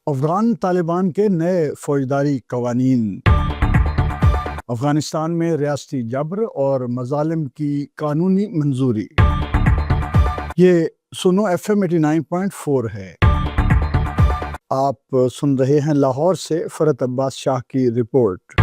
افغان طالبان کے نئے فوجداری قوانین۔ افغانستان میں ریاستی جبر اور مظالم کی قانونی منظوری۔ یہ سنو FM 89.4 ہے۔ آپ سن رہے ہیں لاہور سے فرحت عباس شاہ کی رپورٹ۔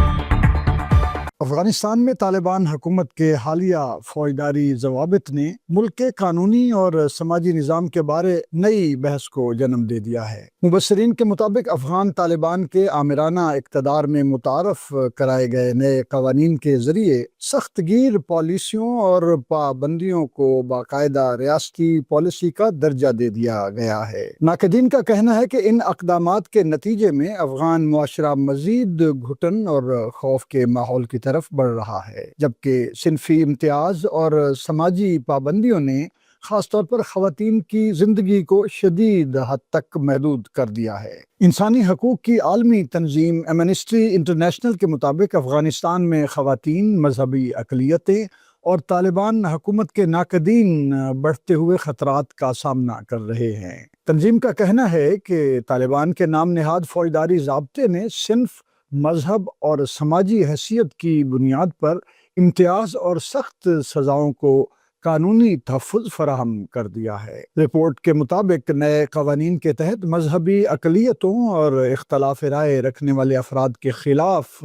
افغانستان میں طالبان حکومت کے حالیہ فوجداری ضوابط نے ملک کے قانونی اور سماجی نظام کے بارے نئی بحث کو جنم دے دیا ہے۔ مبصرین کے مطابق افغان طالبان کے آمرانہ اقتدار میں متعارف کرائے گئے نئے قوانین کے ذریعے سخت گیر پالیسیوں اور پابندیوں کو باقاعدہ ریاستی پالیسی کا درجہ دے دیا گیا ہے۔ ناقدین کا کہنا ہے کہ ان اقدامات کے نتیجے میں افغان معاشرہ مزید گھٹن اور خوف کے ماحول کی طرف بڑھ رہا ہے، جبکہ صنفی امتیاز اور سماجی پابندیوں نے خاص طور پر خواتین کی زندگی کو شدید حد تک محدود کر دیا ہے۔ انسانی حقوق کی عالمی تنظیم ایمنسٹی انٹرنیشنل کے مطابق افغانستان میں خواتین، مذہبی اقلیتیں اور طالبان حکومت کے ناقدین بڑھتے ہوئے خطرات کا سامنا کر رہے ہیں۔ تنظیم کا کہنا ہے کہ طالبان کے نام نہاد فوجداری ضابطے نے صنف، مذہب اور سماجی حیثیت کی بنیاد پر امتیاز اور سخت سزاؤں کو قانونی تحفظ فراہم کر دیا ہے۔ رپورٹ کے مطابق نئے قوانین کے تحت مذہبی اقلیتوں اور اختلاف رائے رکھنے والے افراد کے خلاف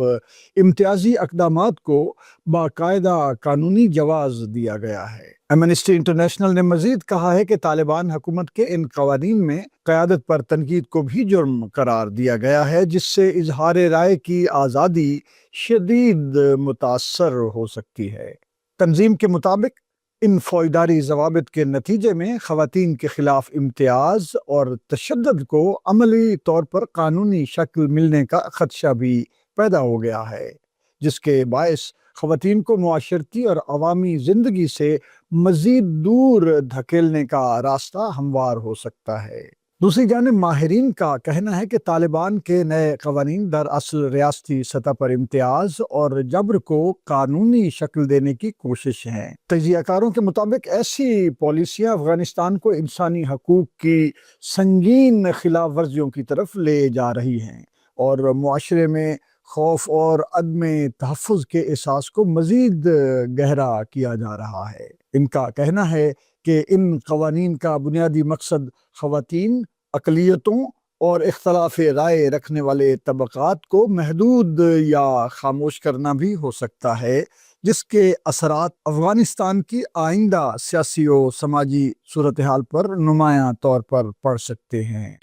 امتیازی اقدامات کو باقاعدہ قانونی جواز دیا گیا ہے۔ ایمنسٹی انٹرنیشنل نے مزید کہا ہے کہ طالبان حکومت کے ان قوانین میں قیادت پر تنقید کو بھی جرم قرار دیا گیا ہے، جس سے اظہار رائے کی آزادی شدید متاثر ہو سکتی ہے۔ تنظیم کے مطابق ان فوجداری ضوابط کے نتیجے میں خواتین کے خلاف امتیاز اور تشدد کو عملی طور پر قانونی شکل ملنے کا خدشہ بھی پیدا ہو گیا ہے، جس کے باعث خواتین کو معاشرتی اور عوامی زندگی سے مزید دور دھکیلنے کا راستہ ہموار ہو سکتا ہے۔ دوسری جانب ماہرین کا کہنا ہے کہ طالبان کے نئے قوانین دراصل ریاستی سطح پر امتیاز اور جبر کو قانونی شکل دینے کی کوشش ہیں۔ تجزیہ کاروں کے مطابق ایسی پالیسیاں افغانستان کو انسانی حقوق کی سنگین خلاف ورزیوں کی طرف لے جا رہی ہیں اور معاشرے میں خوف اور عدم تحفظ کے احساس کو مزید گہرا کیا جا رہا ہے۔ ان کا کہنا ہے کہ ان قوانین کا بنیادی مقصد خواتین، اقلیتوں اور اختلاف رائے رکھنے والے طبقات کو محدود یا خاموش کرنا بھی ہو سکتا ہے، جس کے اثرات افغانستان کی آئندہ سیاسی و سماجی صورتحال پر نمایاں طور پر پڑ سکتے ہیں۔